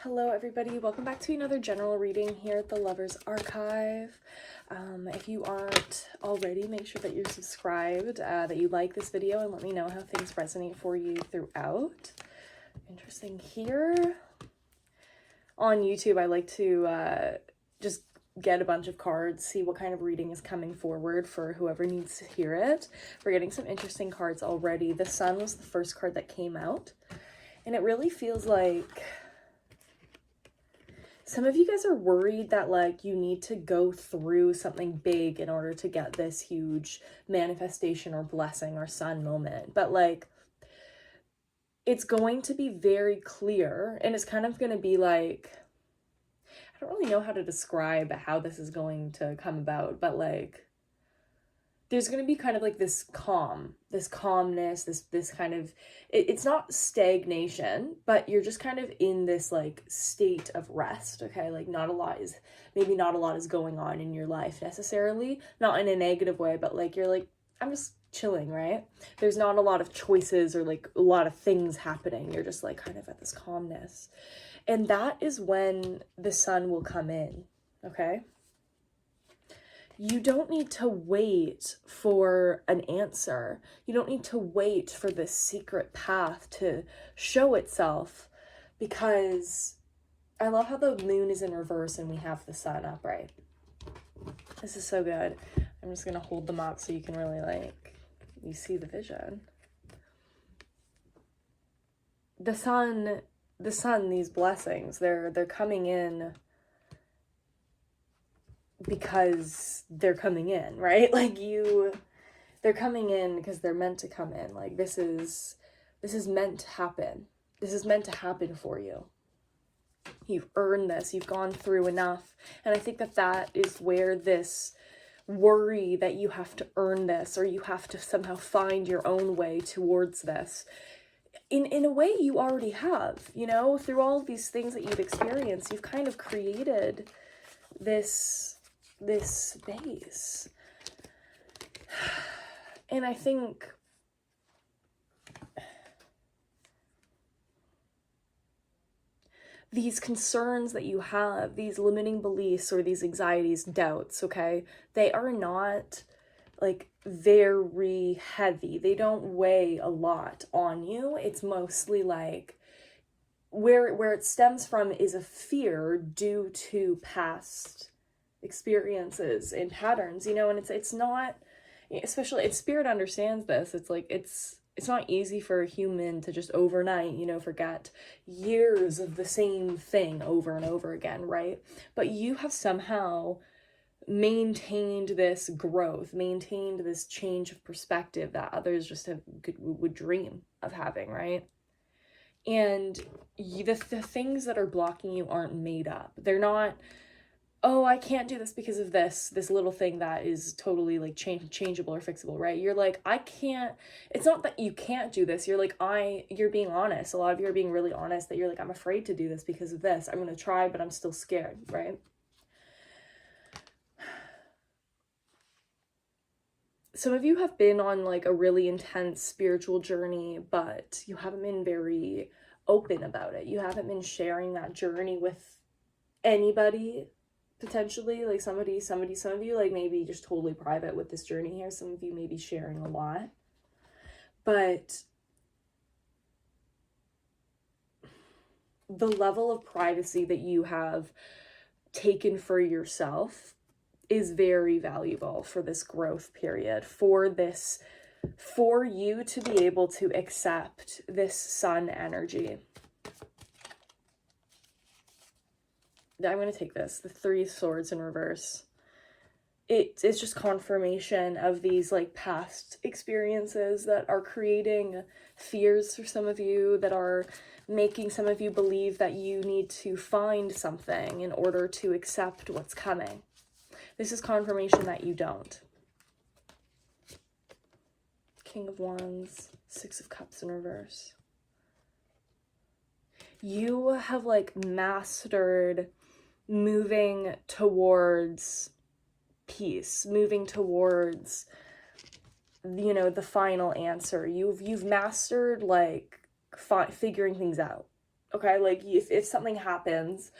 Hello everybody, welcome back to another general reading here at the Lovers Archive. If you aren't already, make sure that you're subscribed, that you like this video, and let me know how things resonate for you throughout. Interesting here. On YouTube, I like to just get a bunch of cards, see what kind of reading is coming forward for whoever needs to hear it. We're getting some interesting cards already. The Sun was the first card that came out, and it really feels like some of you guys are worried that like you need to go through something big in order to get this huge manifestation or blessing or sun moment. But like, it's going to be very clear, and it's kind of going to be like, I don't really know how to describe how this is going to come about, but like, there's going to be kind of like this calmness, this kind of, it's not stagnation, but you're just kind of in this like state of rest, okay? Like maybe not a lot is going on in your life necessarily, not in a negative way, but like you're like, I'm just chilling, right? There's not a lot of choices or like a lot of things happening. You're just like kind of at this calmness. And that is when the sun will come in, okay? You don't need to wait for an answer. You don't need to wait for this secret path to show itself, because I love how the moon is in reverse and we have the sun upright. This is so good. I'm just going to hold them up so you can really you see the vision. The sun, these blessings, they're coming in because they're coming in, right? Like they're coming in because they're meant to come in. Like this is meant to happen. This is meant to happen for you. You've earned this. You've gone through enough. And I think that is where this worry that you have to earn this, or you have to somehow find your own way towards this, in a way you already have, you know, through all of these things that you've experienced, you've kind of created this space. And I think these concerns that you have, these limiting beliefs or these anxieties, doubts, okay, they are not like very heavy. They don't weigh a lot on you. It's mostly like where it stems from is a fear due to past experiences and patterns, you know. And it's not, especially if spirit understands this, it's like it's not easy for a human to just overnight, you know, forget years of the same thing over and over again, right? But you have somehow maintained this growth, maintained this change of perspective that others just would dream of having, right? And the things that are blocking you aren't made up. They're not, oh, I can't do this because of this little thing that is totally like changeable or fixable, right? You're like, I can't, it's not that you can't do this. You're like, you're being honest. A lot of you are being really honest that you're like, I'm afraid to do this because of this. I'm going to try, but I'm still scared, right? Some of you have been on like a really intense spiritual journey, but you haven't been very open about it. You haven't been sharing that journey with anybody, potentially. Like some of you like maybe just totally private with this journey here. Some of you may be sharing a lot, but the level of privacy that you have taken for yourself is very valuable for this growth period, for you to be able to accept this sun energy. I'm going to take this, the Three Swords in reverse. It's just confirmation of these like past experiences that are creating fears for some of you, that are making some of you believe that you need to find something in order to accept what's coming. This is confirmation that you don't. King of Wands, Six of Cups in reverse. You have like mastered moving towards peace, moving towards, you know, the final answer. You've mastered like figuring things out, okay? Like, if something happens,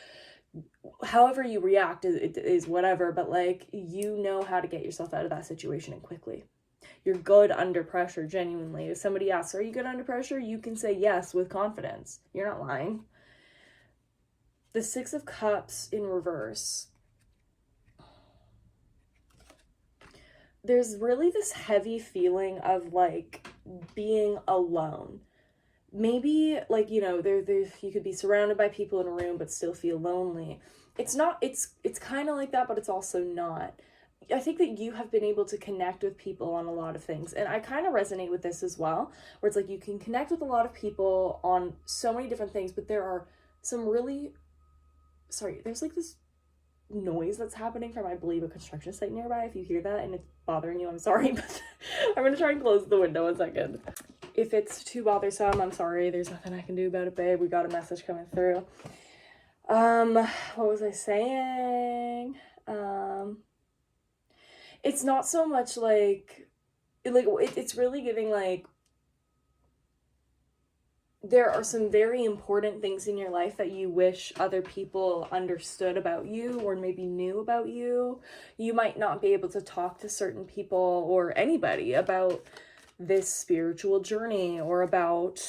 however you react is whatever, but like, you know how to get yourself out of that situation and quickly. You're good under pressure, genuinely. If somebody asks, are you good under pressure? You can say yes with confidence. You're not lying. The Six of Cups in reverse. There's really this heavy feeling of like being alone. Maybe like, you know, there you could be surrounded by people in a room but still feel lonely. It's kind of like that, but it's also not. I think that you have been able to connect with people on a lot of things, and I kind of resonate with this as well, where it's like you can connect with a lot of people on so many different things, but there are some really, there's like this noise that's happening from, I believe, a construction site nearby. If you hear that and it's bothering you, I'm sorry, but I'm gonna try and close the window 1 second. If it's too bothersome, I'm sorry, there's nothing I can do about it, babe. We got a message coming through. What was I saying? It's not so much like it's really giving like there are some very important things in your life that you wish other people understood about you or maybe knew about you. You might not be able to talk to certain people or anybody about this spiritual journey or about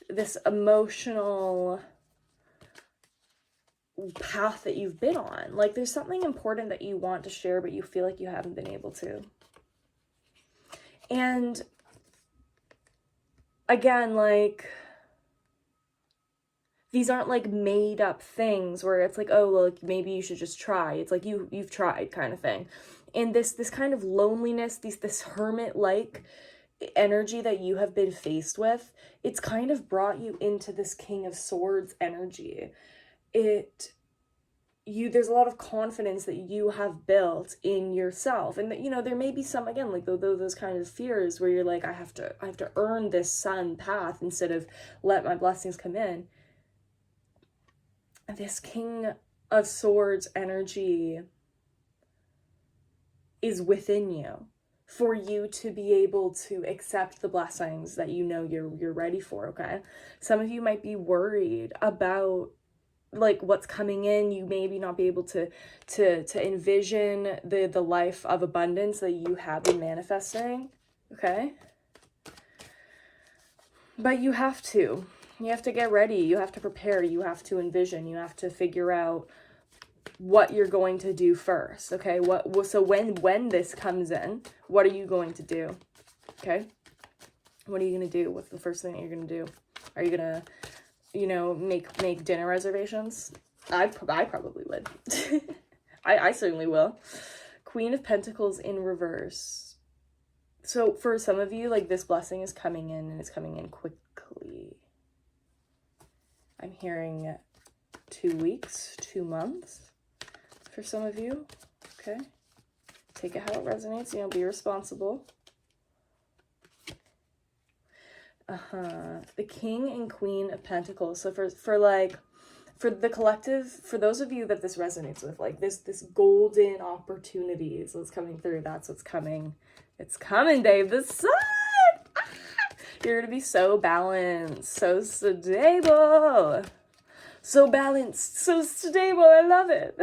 this emotional path that you've been on. Like, there's something important that you want to share, but you feel like you haven't been able to. And again, like, these aren't like made up things where it's like, oh, well, maybe you should just try. It's like you've tried kind of thing. And this kind of loneliness, this hermit-like energy that you have been faced with, it's kind of brought you into this King of Swords energy. There's a lot of confidence that you have built in yourself, and that, you know, there may be some, again, like those kind of fears where you're like, I have to earn this sun path instead of let my blessings come in. This King of Swords energy is within you for you to be able to accept the blessings that you know you're ready for, okay? Some of you might be worried about like what's coming in. You maybe not be able to envision the life of abundance that you have been manifesting, okay? But you have to get ready, you have to prepare, you have to envision, you have to figure out what you're going to do first, okay? So when this comes in, what are you going to do? Okay? What are you going to do? What's the first thing that you're going to do? Are you going to, you know, make dinner reservations? I probably would. I certainly will. Queen of Pentacles in reverse. So for some of you, like, this blessing is coming in, and it's coming in quickly. I'm hearing 2 weeks, 2 months for some of you, okay? Take it how it resonates, you know, be responsible. The King and Queen of Pentacles. So for the collective, for those of you that this resonates with, like this golden opportunities that's coming through, that's what's coming. It's coming, babe. The sun! You're gonna be so balanced, so stable. So balanced, so stable. I love it.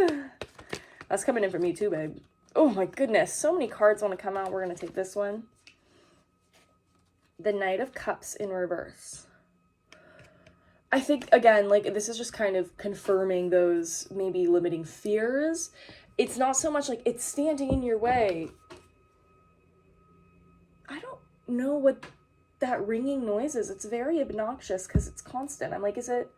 That's coming in for me too, babe. Oh my goodness. So many cards want to come out. We're going to take this one. The Knight of Cups in reverse. I think, again, like, this is just kind of confirming those maybe limiting fears. It's not so much like it's standing in your way. I don't know what that ringing noise is. It's very obnoxious because it's constant. I'm like, is it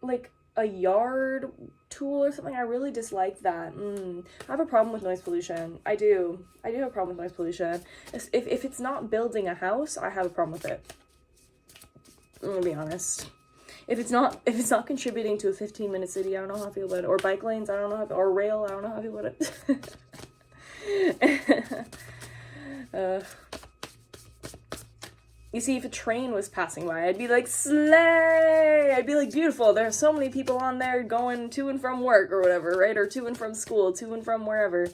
like a yard tool or something? I really dislike that. I have a problem with noise pollution. I do have a problem with noise pollution. If it's not building a house, I have a problem with it. I'm gonna be honest. If it's not contributing to a 15-minute city, I don't know how I feel about it. Or bike lanes, I don't know how, or rail, I don't know how I feel about it. You see, if a train was passing by, I'd be like, slay! I'd be like, beautiful, there are so many people on there going to and from work or whatever, right? Or to and from school, to and from wherever.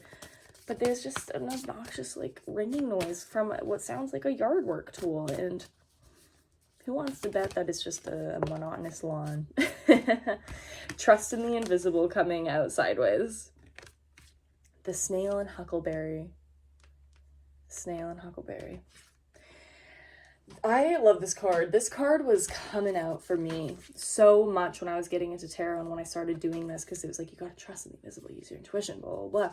But there's just an obnoxious, like, ringing noise from what sounds like a yard work tool, and Who wants to bet that it's just a monotonous lawn? Trust in the invisible coming out sideways. The snail and huckleberry. Snail and huckleberry. I love this card. This card was coming out for me so much when I was getting into tarot and when I started doing this, because it was like, you got to trust in the invisible, use your intuition, blah, blah, blah.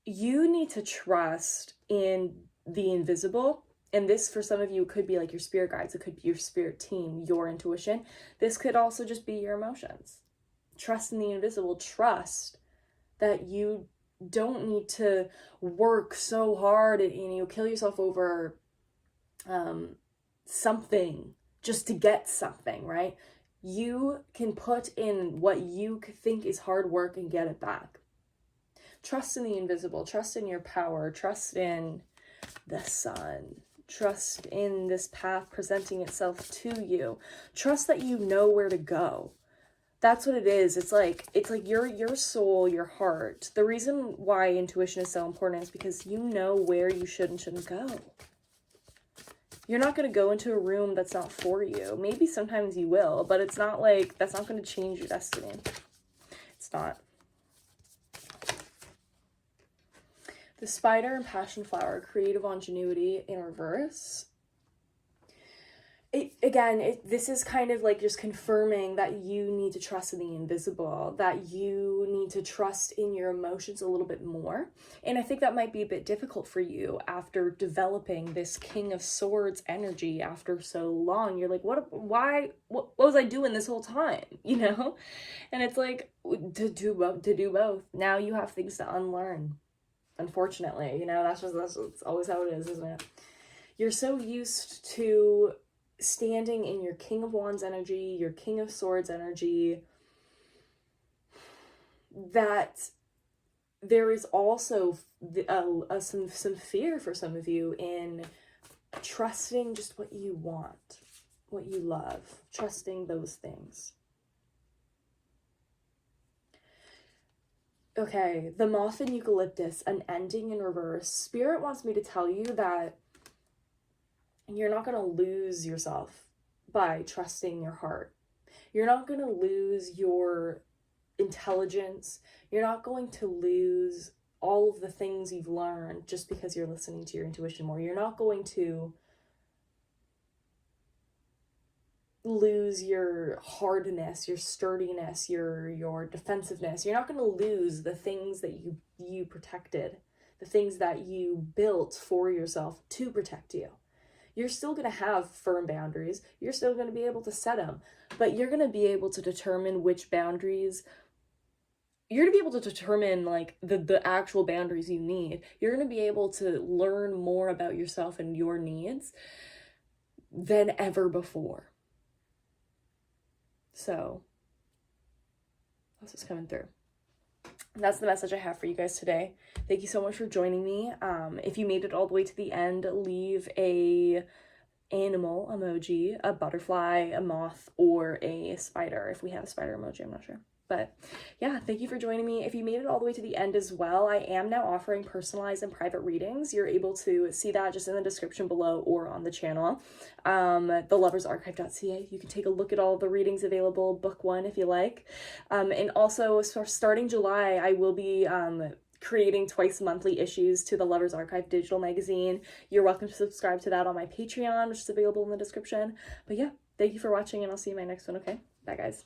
You need to trust in the invisible. And this, for some of you, could be like your spirit guides. It could be your spirit team, your intuition. This could also just be your emotions. Trust in the invisible. Trust that you don't need to work so hard and kill yourself over something just to get something, right? You can put in what you think is hard work and get it back. Trust in the invisible. Trust in your power. Trust in the sun. Trust in this path presenting itself to you. Trust that you know where to go. That's what it is. It's like your soul, your heart. The reason why intuition is so important is because you know where you should and shouldn't go. You're not going to go into a room that's not for you. Maybe sometimes you will, but it's not like, that's not going to change your destiny. It's not. The spider and passion flower, creative ingenuity in reverse. This is kind of like just confirming that you need to trust in the invisible, that you need to trust in your emotions a little bit more. And I think that might be a bit difficult for you after developing this King of Swords energy after so long. You're like, what was I doing this whole time? You know? And it's like, to do both. Now you have things to unlearn. Unfortunately, you know, that's always how it is, isn't it? You're so used to standing in your King of Wands energy, your King of Swords energy, that there is also some fear for some of you in trusting just what you want, what you love, trusting those things. Okay, the moth and eucalyptus, an ending in reverse. Spirit wants me to tell you that you're not going to lose yourself by trusting your heart. You're not going to lose your intelligence. You're not going to lose all of the things you've learned just because you're listening to your intuition more. You're not going to lose your hardness, your sturdiness, your defensiveness. You're not going to lose the things that you protected, the things that you built for yourself to protect you. You're still going to have firm boundaries. You're still going to be able to set them, but you're going to be able to determine which boundaries. You're going to be able to determine like the actual boundaries you need. You're going to be able to learn more about yourself and your needs than ever before. So that's what's coming through. That's the message I have for you guys today. Thank you so much for joining me. If you made it all the way to the end, leave a animal emoji, a butterfly, a moth, or a spider. If we have a spider emoji, I'm not sure. But yeah, thank you for joining me. If you made it all the way to the end as well, I am now offering personalized and private readings. You're able to see that just in the description below or on the channel. theloversarchive.ca. You can take a look at all the readings available, book one if you like. And also, starting July, I will be creating twice monthly issues to the Lovers Archive digital magazine. You're welcome to subscribe to that on my Patreon, which is available in the description. But yeah, thank you for watching, and I'll see you in my next one, okay? Bye, guys.